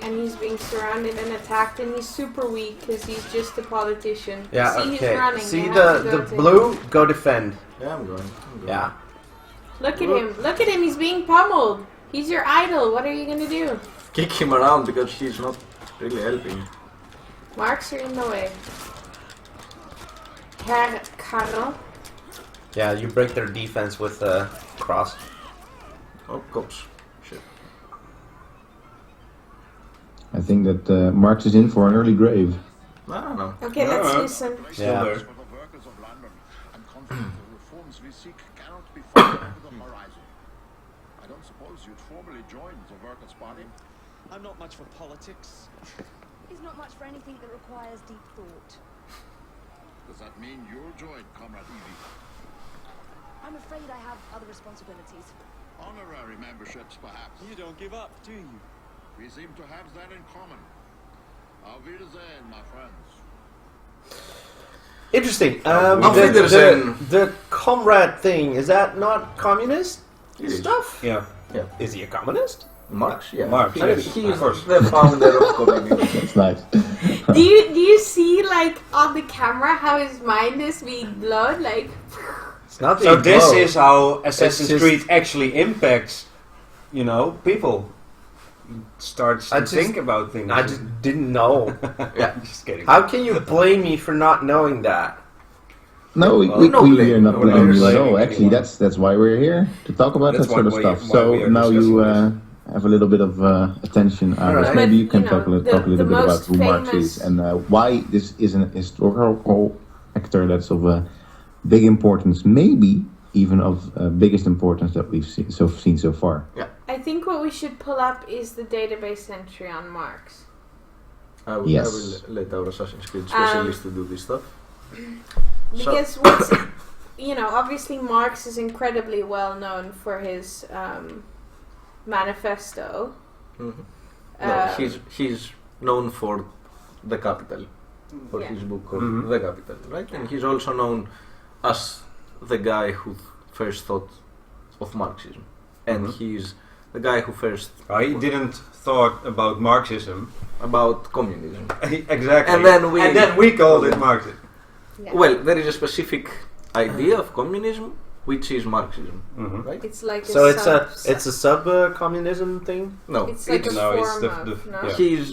and he's being surrounded and attacked, and he's super weak because he's just a politician. Yeah, See, okay. he's running. See You have to the go to blue? him. Go defend. Yeah, I'm going. Yeah. Look at him. Look at him. He's being pummeled. He's your idol. What are you gonna do? Kick him around because he's not really helping. Marks are in the way. Herr Karl. Yeah, you break their defense with cross. Oh, cops. Shit. I think that Marx is in for an early grave. I don't know. Okay, let's listen. Yeah. Workers of London and confident the reforms we seek cannot be found over the horizon. I don't suppose you'd formally join the Workers' Party? I'm not much for politics. He's not much for anything that requires deep thought. Does that mean you'll join, Comrade Evie? I'm afraid I have other responsibilities. Honorary memberships, perhaps? You don't give up, do you? We seem to have that in common. Auf Wiedersehen, my friends. Interesting. Auf Wiedersehen. The comrade thing, is that not communist It is. stuff? Yeah. Is he a communist? Marx, yeah. Marx, yes, He's of course. the founder of communism. That's nice. Do you see like on the camera how his mind is being blown? Like It's not So the this blow. is how Assassin's just- Creed actually impacts, people. Starts to think about things. I just didn't know. Yeah. Just kidding. How can you blame me for not knowing that? No, we are not blaming you at all. Actually, that's why we're here, to talk about That's that sort of why stuff. we So are now you discussing have a little bit of attention. Alright. Maybe you But, can you talk a know, little the bit about most who Marx famous- is and why this is an historical actor that's of big importance, maybe even of biggest importance that we've seen so far. I think what we should pull up is the database entry on Marx. I will let our Assassin's Creed specialist to do this stuff. Because what's obviously Marx is incredibly well known for his manifesto. He's known for The Capital, for his book called The Capital, right? And he's also known as the guy who first thought of Marxism, and he's the guy who first He didn't thought about Marxism. about communism. Exactly. And then we called it Marxism. Yeah. Well, there is a specific idea of communism, which is Marxism, right? It's like So a it's a sub communism thing? No, it's like a No, it's form the- of no? yeah. he's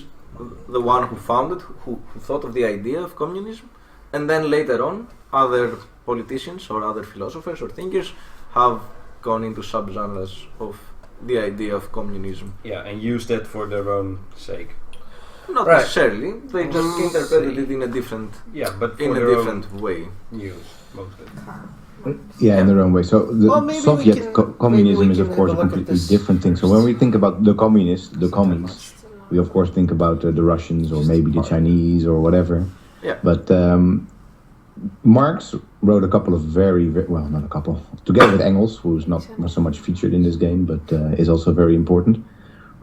the one who founded, who thought of the idea of communism, and then later on, other politicians or other philosophers or thinkers have gone into subgenres of the idea of communism. Yeah, and use that for their own sake. Not Right. necessarily; they just interpreted it in a different, Yeah, but for in a their different way. own use, mostly. Yeah, in their own way. So the Well, maybe we Soviet can- communism maybe we is of can course a look at completely this different thing. So when we think about the communists, we of course think about the Russians or maybe the Chinese or whatever. Yeah. But Marx wrote a couple of well, not a couple, together with Engels, who's not so much featured in this game, but is also very important.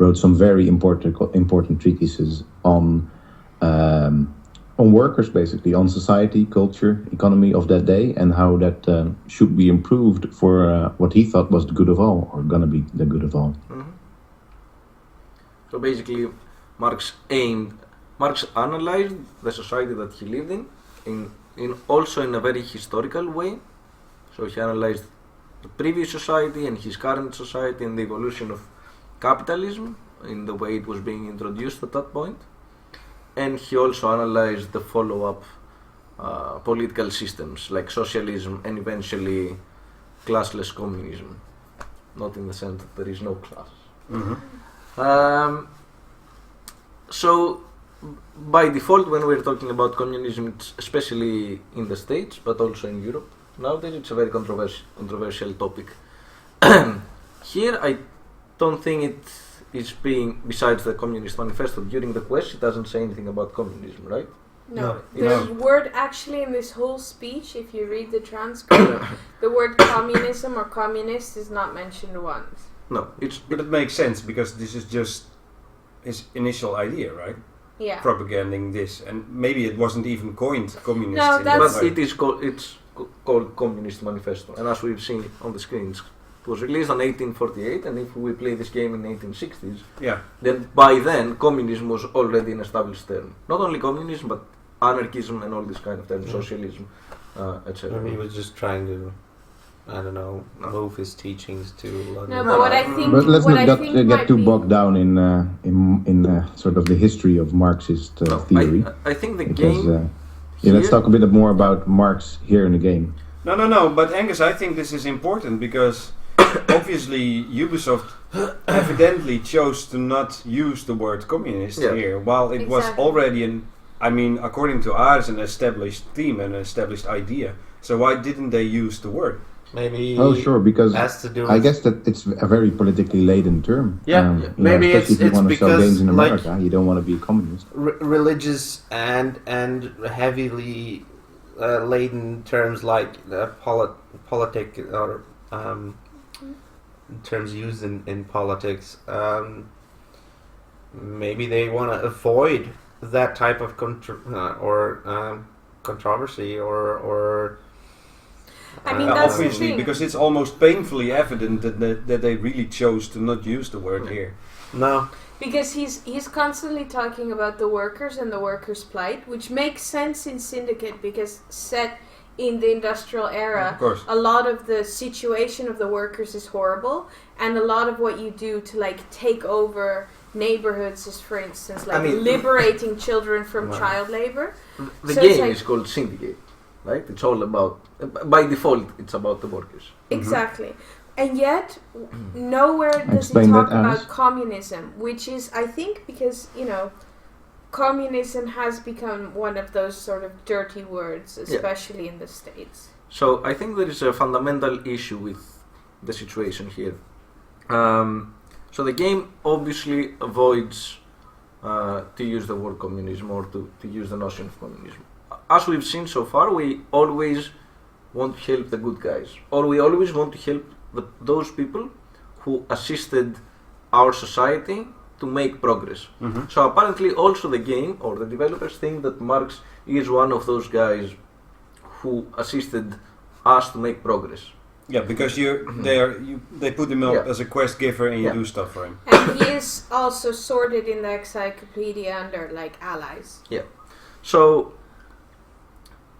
Wrote some very important treatises on workers, basically, on society, culture, economy of that day, and how that should be improved for what he thought was the good of all, or gonna be the good of all. So basically, Marx analyzed the society that he lived in also in a very historical way. So he analyzed the previous society and his current society and the evolution of capitalism in the way it was being introduced at that point. And he also analyzed the follow-up political systems like socialism and eventually classless communism. Not in the sense that there is no class. So by default, when we're talking about communism, it's especially in the States, but also in Europe, nowadays it's a very controversial topic. Here, I don't think it is being, besides the Communist Manifesto, during the quest, it doesn't say anything about communism, right? No, the word actually in this whole speech, if you read the transcript, the word communism or communist is not mentioned once. No, But it makes sense because this is just his initial idea, right? Yeah. Propaganding this, and maybe it wasn't even coined communist. No, in that that's- but way. it's called Communist Manifesto, and as we've seen on the screens, was released in 1848, and if we play this game in 1860s, Yeah. then by then communism was already an established term. Not only communism, but anarchism and all these kind of terms, socialism, etc. Maybe he was just trying to, I don't know, move his teachings to London. No, but what I think, But let's what not I think get might too be- bogged down in sort of the history of Marxist theory. I think the Because, game. let's talk a bit more about Marx here in the game. No, but Angus, I think this is important because obviously Ubisoft evidently chose to not use the word communist Yeah. here, while it was Exactly. already according to ours, an established theme and an established idea. So why didn't they use the word? Maybe Oh, sure, because has to do I with- guess that it's a very politically laden term. Yeah, you know, maybe especially if you it's want to sell because, games in like- America, you don't want to be a communist. religious and heavily laden terms like politic or terms used in politics. Maybe they want to avoid that type of controversy or I mean, that's the obviously thing. because it's almost painfully evident that they really chose to not use the word here. no. Because he's constantly talking about the workers and the workers' plight, which makes sense in Syndicate because set in the industrial era, Of course. a lot of the situation of the workers is horrible, and a lot of what you do to like take over neighborhoods is, for instance, like I mean- liberating children from Right. child labor. The So it's game like- is called Syndicate, right? It's all about, by default, it's about the workers. Exactly. And yet, nowhere does Explain he talk that, Alice. about communism, which is, I think, because, communism has become one of those sort of dirty words, especially in the States. So I think there is a fundamental issue with the situation here. So the game obviously avoids to use the word communism or to use the notion of communism. As we've seen so far, we always want to help the good guys, or we always want to help those people who assisted our society to make progress. Mhm. So apparently also the game or the developers think that Marx is one of those guys who assisted us to make progress. Yeah, because they put him up Yeah. as a quest giver and you Yeah. do stuff for him. And he is also sorted in the encyclopedia under, like, allies. So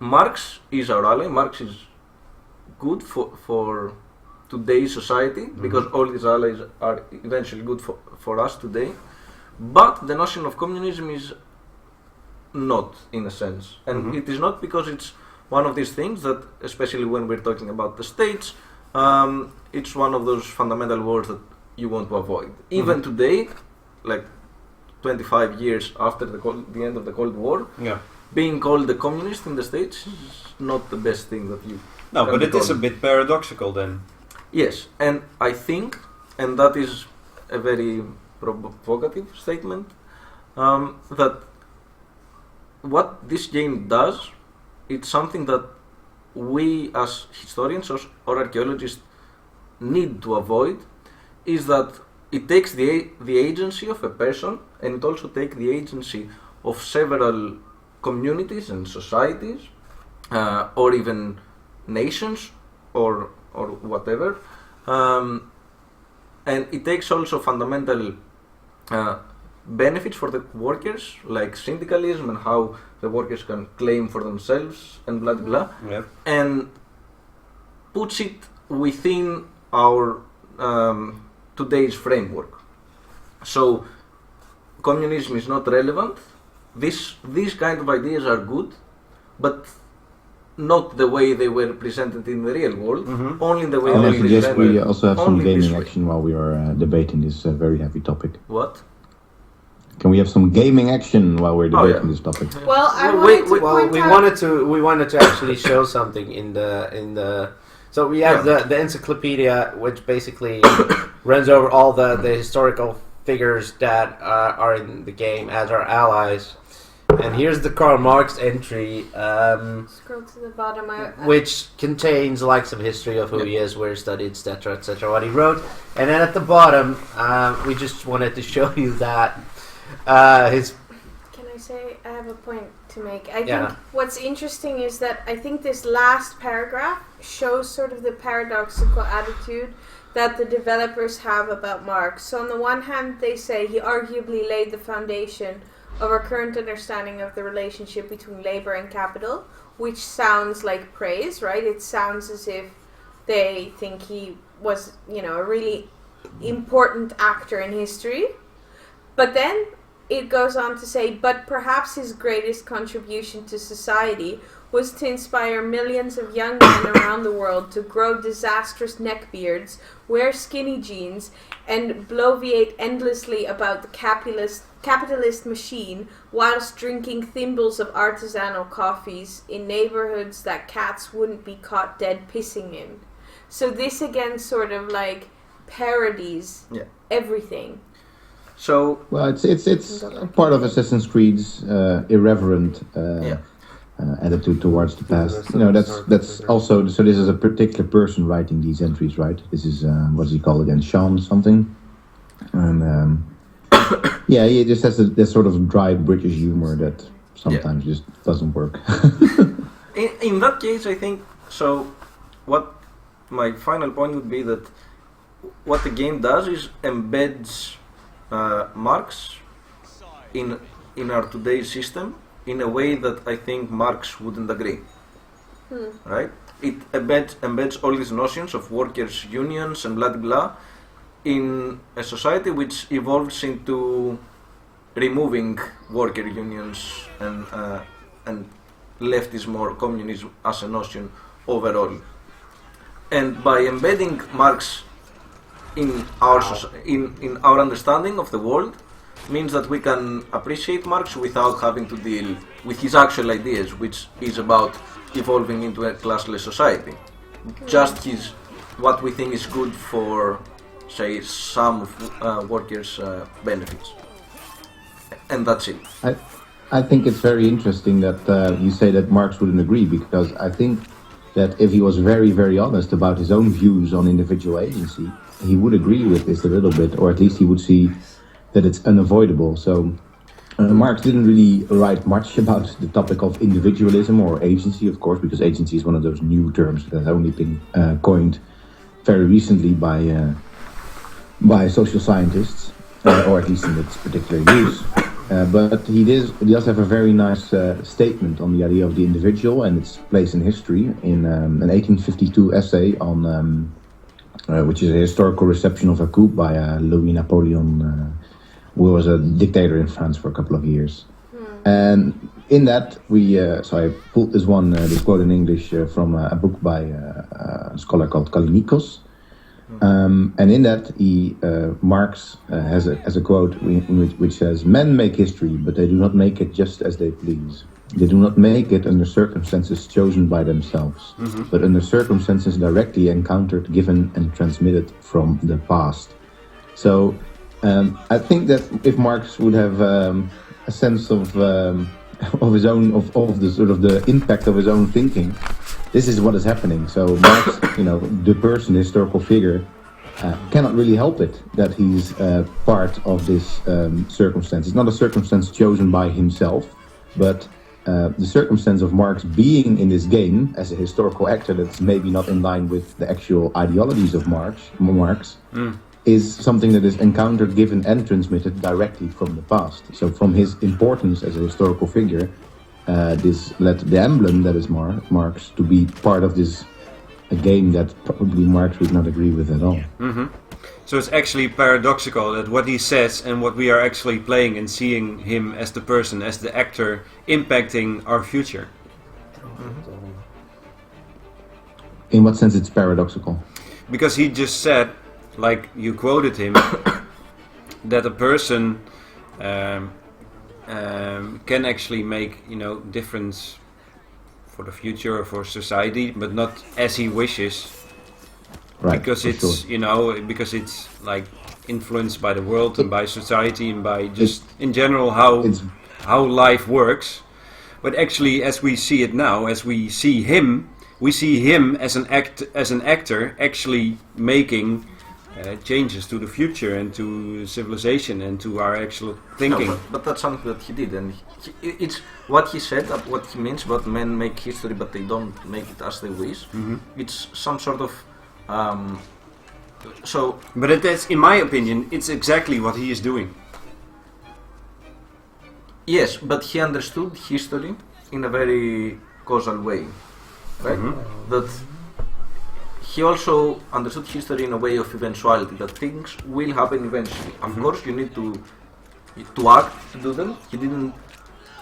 Marx is our ally. Marx is good for today's society because all these allies are eventually good for us today. But the notion of communism is not, in a sense. And it is not because it's one of these things that, especially when we're talking about the states, it's one of those fundamental words that you want to avoid. Even today, like 25 years after the end of the Cold War, Yeah. being called a communist in the States is not the best thing that you No, can but be it is a called. bit paradoxical then. Yes, and I think, and that is a very provocative statement, that what this game does, it's something that we as historians or archaeologists need to avoid, is that it takes the agency of a person and it also takes the agency of several communities and societies or even nations or whatever, and it takes also fundamental benefits for the workers, like syndicalism and how the workers can claim for themselves and blah blah, Yeah. and puts it within our today's framework. So communism is not relevant. These kind of ideas are good, but not the way they were presented in the real world, only in the way And they I were suggest presented. we also have some only this gaming way. action while we are debating this very heavy topic. What? Can we have some gaming action while we're Oh, debating yeah. this topic? Well, I Well, wanted to wait, Well, point we out... wanted to actually show something in the. So we have the encyclopedia, which basically runs over all the historical figures that are in the game as our allies. And here's the Karl Marx entry, Scroll to the bottom. which contains like some history of who he is, where he studied, etc., what he wrote. And then at the bottom, we just wanted to show you that his. Can I say I have a point to make? I Yeah. think what's interesting is that I think this last paragraph shows sort of the paradoxical attitude that the developers have about Marx. So on the one hand, they say he arguably laid the foundation of our current understanding of the relationship between labor and capital, which sounds like praise, right? It sounds as if they think he was, a really important actor in history. But then it goes on to say, but perhaps his greatest contribution to society was to inspire millions of young men around the world to grow disastrous neckbeards, wear skinny jeans, and bloviate endlessly about the capitalist machine whilst drinking thimbles of artisanal coffees in neighborhoods that cats wouldn't be caught dead pissing in. So this again sort of like parodies everything. So well, it's part of Assassin's Creed's irreverent attitude towards the past. That's also so. This is a particular person writing these entries, right? This is what does he call again? Sean something, and he just has this sort of dry British humor that sometimes just doesn't work. in that case, I think so. What my final point would be that what the game does is embeds Marx in our today's system in a way that I think Marx wouldn't agree. Right? It embeds all these notions of workers' unions and blah blah in a society which evolves into removing worker unions and leftism or communism as a notion overall. And by embedding Marx in our understanding of the world means that we can appreciate Marx without having to deal with his actual ideas, which is about evolving into a classless society. Just what we think is good for, say, some workers' benefits, and that's it. I think it's very interesting that you say that Marx wouldn't agree, because I think that if he was very, very honest about his own views on individual agency, he would agree with this a little bit, or at least he would see that it's unavoidable. So Marx didn't really write much about the topic of individualism or agency, of course, because agency is one of those new terms that has only been coined very recently by social scientists, or at least in its particular use. But he does have a very nice statement on the idea of the individual and its place in history in an 1852 essay on which is a historical reception of a coup by Louis Napoleon, who was a dictator in France for a couple of years. And in that, so I pulled this quote in English from a book by a scholar called Kalinikos. And in that, Marx has a quote which says, "Men make history, but they do not make it just as they please. They do not make it under circumstances chosen by themselves, but under circumstances directly encountered, given, and transmitted from the past." So I think that if Marx would have a sense of his own, of the sort of the impact of his own thinking, this is what is happening. So Marx, the person, the historical figure, cannot really help it that he's part of this circumstance. It's not a circumstance chosen by himself, but the circumstance of Marx being in this game as a historical actor that's maybe not in line with the actual ideologies of Marx, is something that is encountered, given, and transmitted directly from the past. So from his importance as a historical figure, this led the emblem that is Marx to be part of this a game that probably Marx would not agree with at all. So it's actually paradoxical that what he says and what we are actually playing and seeing him as the person, as the actor, impacting our future. In what sense it's paradoxical? Because he just said, like you quoted him, that a person can actually make difference for the future or for society, but not as he wishes, right? Because it's because it's like influenced by the world and by society and by just in general how life works. But actually, as we see it now, as we see him as an actor actually making changes to the future and to civilization and to our actual thinking. No, but that's something that he did, and it's what he said, what he means about men make history but they don't make it as they wish. It's some sort of So But that's, in my opinion, it's exactly what he is doing. yes, but he understood history in a very causal way, right? That he also understood history in a way of eventuality, that things will happen eventually. Of course, you need to act to do them. He didn't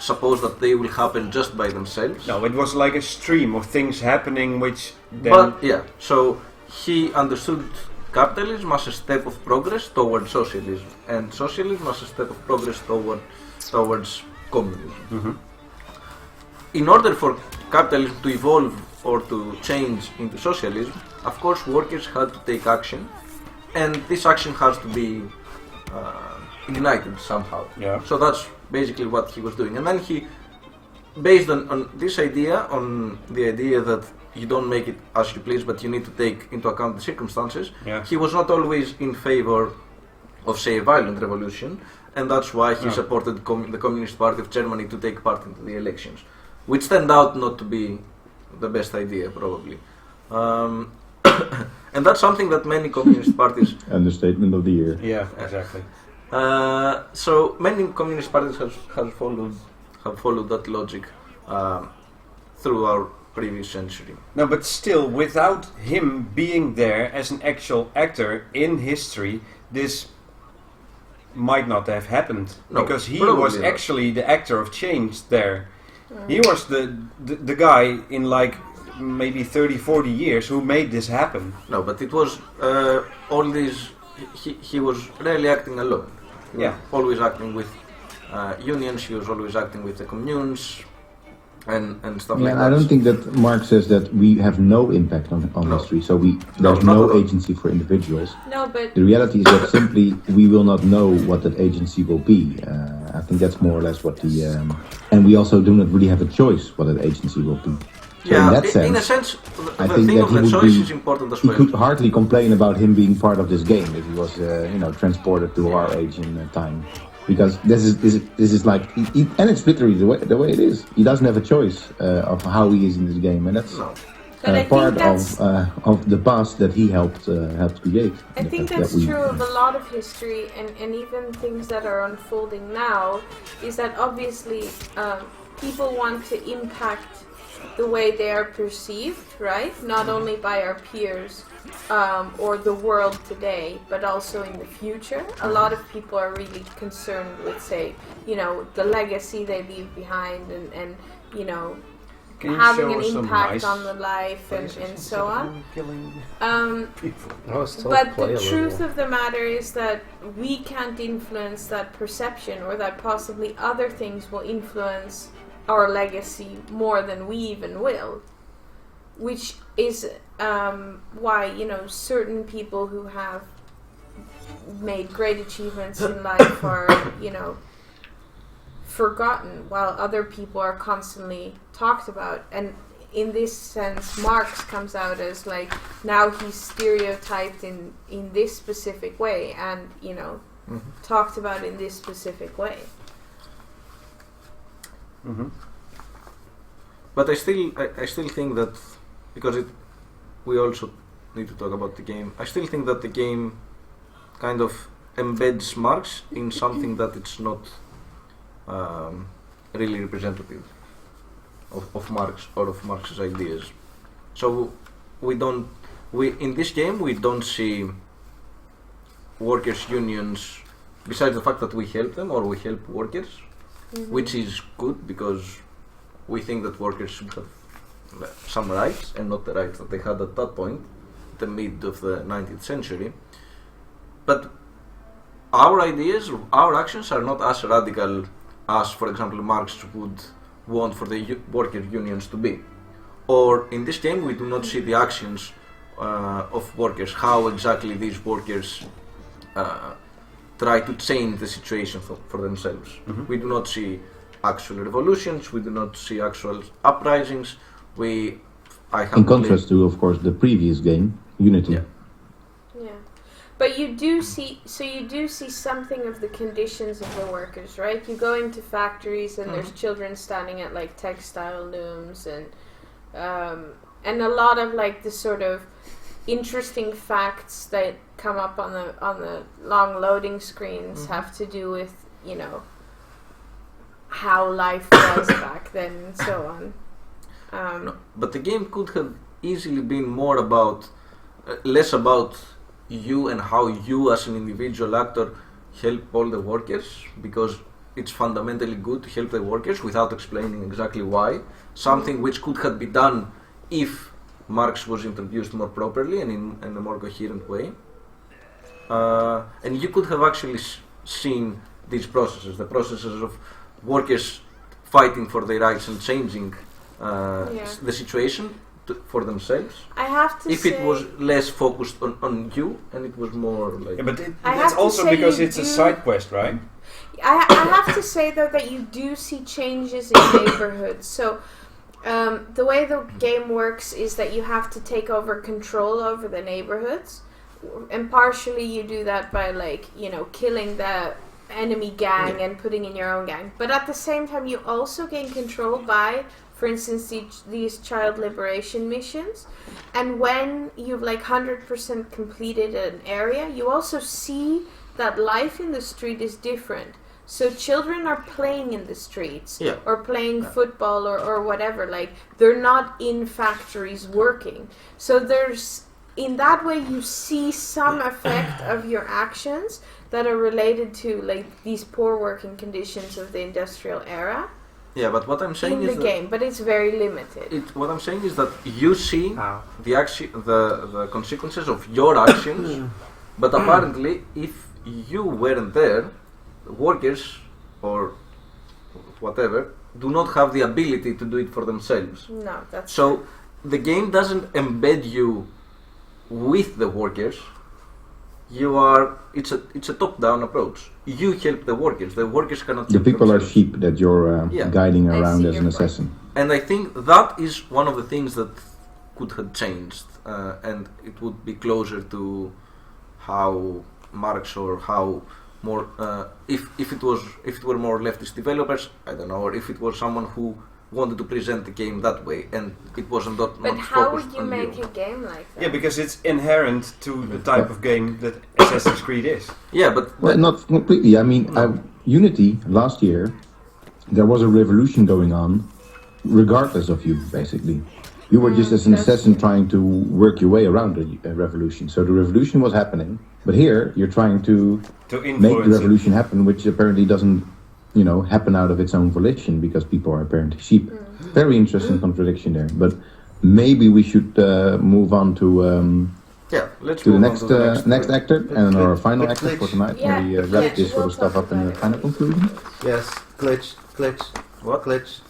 suppose that they will happen just by themselves. No, it was like a stream of things happening, which then. But yeah, so he understood capitalism as a step of progress towards socialism, and socialism as a step of progress towards communism. In order for capitalism to evolve or to change into socialism, of course, workers had to take action, and this action has to be ignited somehow. Yeah. So that's basically what he was doing, and then he, based on this idea, on the idea that you don't make it as you please, but you need to take into account the circumstances. Yeah. He was not always in favor of, say, a violent revolution, and that's why he supported the Communist Party of Germany to take part into the elections, which turned out not to be the best idea, probably. And that's something that many communist parties. Understatement of the year. Yeah, exactly. So many communist parties have followed that logic through our previous century. No, but still, without him being there as an actual actor in history, this might not have happened. No, because he probably was not. actually the actor of change there. He was the guy in like maybe 30, 40 years who made this happen. No, but it was all these. He was rarely acting alone. He was always acting with unions. He was always acting with the communes and stuff like that. I don't think that Marx says that we have no impact on history. So there's not no at all. agency for individuals. No, but The reality is that simply we will not know what that agency will be. I think that's more or less what the and we also do not really have a choice what that agency will be. So Yeah, in that sense, in a sense, I the think thing that of he the would choice be- is important as he well. could hardly complain about him being part of this game if he was, transported to our age in time, because this is like, and it's literally the way it is. He doesn't have a choice of how he is in this game, and that's No. But I think part that's- of the past that he helped create. I think That that's we- true of a lot of history, and even things that are unfolding now, is that obviously people want to impact the way they are perceived, right? Not only by our peers or the world today, but also in the future. A lot of people are really concerned with, say, the legacy they leave behind and Can you having show an us some impact nice on the life and so on. Killing people. Oh, it's still But play the a truth little. of the matter is that we can't influence that perception, or that possibly other things will influence our legacy more than we even will. Which is why, certain people who have made great achievements in life are, forgotten, while other people are constantly talked about. And in this sense, Marx comes out as like, now he's stereotyped in this specific way, and talked about in this specific way. But I still think that, because we also need to talk about the game. I still think that the game kind of embeds Marx in something that it's not really representative of Marx or of Marx's ideas. So in this game we don't see workers' unions, besides the fact that we help them or we help workers, which is good because we think that workers should have some rights and not the rights that they had at that point, the mid of the 19th century. But our ideas, our actions are not as radical as, for example, Marx would want for the worker unions to be. Or in this game we do not see the actions of workers, how exactly these workers try to change the situation for themselves. We do not see actual revolutions, we do not see actual uprisings. In contrast to, of course, the previous game, Unity. Yeah. Yeah, but you do see something of the conditions of the workers, right? You go into factories and there's children standing at like textile looms and a lot of like the sort of interesting facts that come up on the long loading screens have to do with, you know, how life was back then and so on. No, but the game could have easily been more about, less about you and how you as an individual actor help all the workers, because it's fundamentally good to help the workers without explaining exactly why. Something which could have been done if Marx was introduced more properly and in a more coherent way. And you could have actually seen these processes, the processes of workers fighting for their rights and changing the situation for themselves. I have to if say, it was less focused on you and it was more like... Yeah, but I that's have to also say because you it's a do- side quest, right? I have to say though that you do see changes in neighborhoods. So the way the game works is that you have to take over control over the neighborhoods, and partially you do that by, like, you know, killing the enemy gang and putting in your own gang. But at the same time, you also gain control by, for instance, these child liberation missions. And when you've like 100% completed an area, you also see that life in the street is different. So children are playing in the streets or playing football or whatever. Like, they're not in factories working. So there's, in that way, you see some effect of your actions that are related to, like, these poor working conditions of the industrial era. Yeah, but what I'm saying in is the game, but it's very limited. what I'm saying is that you see the consequences of your actions, but apparently, if you weren't there, workers or whatever do not have the ability to do it for themselves. No, that's so the game doesn't embed you with the workers. It's a top-down approach. You help the workers. The workers cannot. The people are themselves. sheep that you're guiding around as an your point. assassin. And I think that is one of the things that could have changed, and it would be closer to how Marx or how more if it were more leftist developers, I don't know, or if it was someone who wanted to present the game that way and it wasn't not But not how focused would you on make you. a game like that? Yeah, because it's inherent to the type of game that Assassin's Creed is. Yeah, but Well, not completely. I mean, Unity last year, there was a revolution going on, regardless of you, basically. You were just as an assassin trying to work your way around a revolution. So the revolution was happening, but here you're trying to make the influence revolution happen, which apparently doesn't, happen out of its own volition because people are apparently sheep. Very interesting contradiction there. But maybe we should move on to let's the move next on to the next actor and our final actor for Glitch. tonight. Yeah, And we wrap Glitch. this sort We'll of stuff talk up in about the it. final conclusion. Yes, glitch. What? Glitch.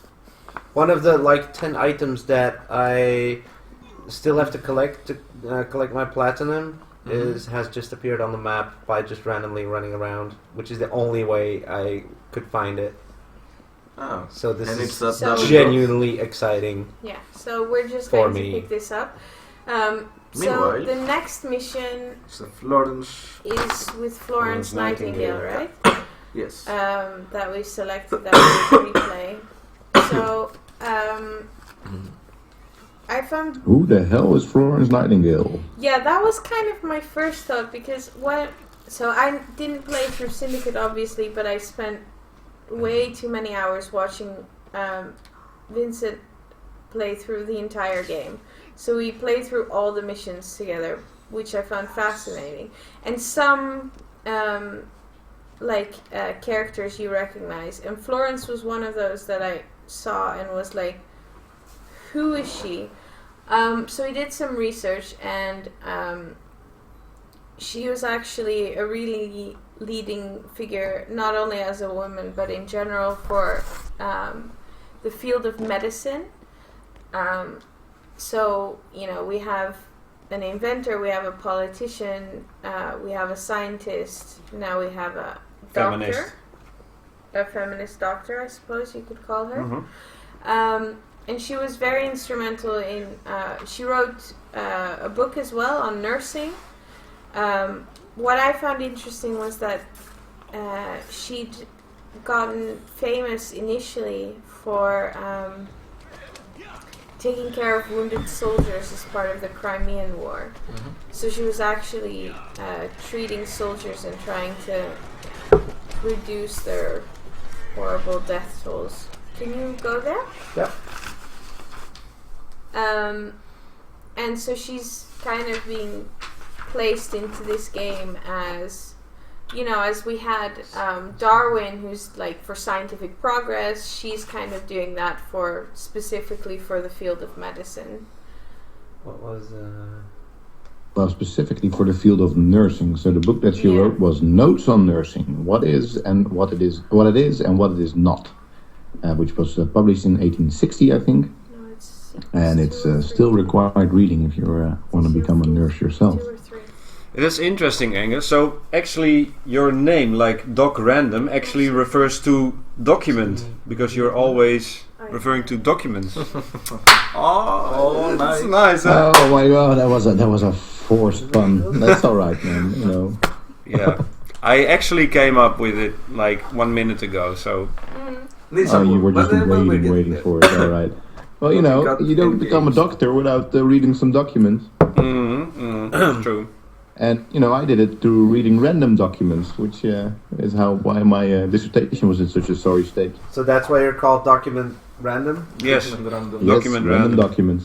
One of the 10 items that I still have to collect my platinum has just appeared on the map by just randomly running around, which is the only way I could find it. Oh. So this And is it's that So- double genuinely exciting. Yeah, so we're just For going me. to pick this up. So Meanwhile- the next mission It's a Florence. is with Florence Florence Nightingale, Nightingale. right? Yes. That we selected that we replay. So I found Who the hell is Florence Nightingale? Yeah, that was kind of my first thought because so I didn't play through Syndicate obviously, but I spent way too many hours watching Vincent play through the entire game. So we played through all the missions together, which I found fascinating. And some characters you recognize, and Florence was one of those that I saw and was like, who is she? So we did some research, and she was actually a really leading figure, not only as a woman, but in general for the field of medicine. So, we have an inventor, we have a politician, we have a scientist, now we have a doctor. Feminist. A feminist doctor, I suppose you could call her. Mm-hmm. And she was very instrumental in, she wrote a book as well on nursing. What I found interesting was that she'd gotten famous initially for taking care of wounded soldiers as part of the Crimean War. So she was actually treating soldiers and trying to reduce their horrible death tolls. Can you go there? Yep. And so she's kind of being placed into this game as, you know, as we had Darwin, who's like for scientific progress, she's kind of doing that for specifically for the field of medicine. What was Well, specifically for the field of nursing. So the book that she wrote was Notes on Nursing: What is and what it is, what it is and what it is not, which was published in 1860, I think. No, it's And it's still required reading if you want to become a nurse yourself. 2 or 3. That's interesting, Angus. So actually, your name, like Doc Random, actually refers to document because you're always referring to documents. Oh, That's nice. nice. Huh? Oh my god, that was a forced pun. That's all right, man. You know. Yeah, I actually came up with it like 1 minute ago. So Oh, you were just waiting for it. All right. Well, you know, you don't become a doctor without reading some documents. that's true. And you know, I did it through reading random documents, which is why my dissertation was in such a sorry state. So that's why you're called Document Random? Yes, Random. Yes, document random random. documents.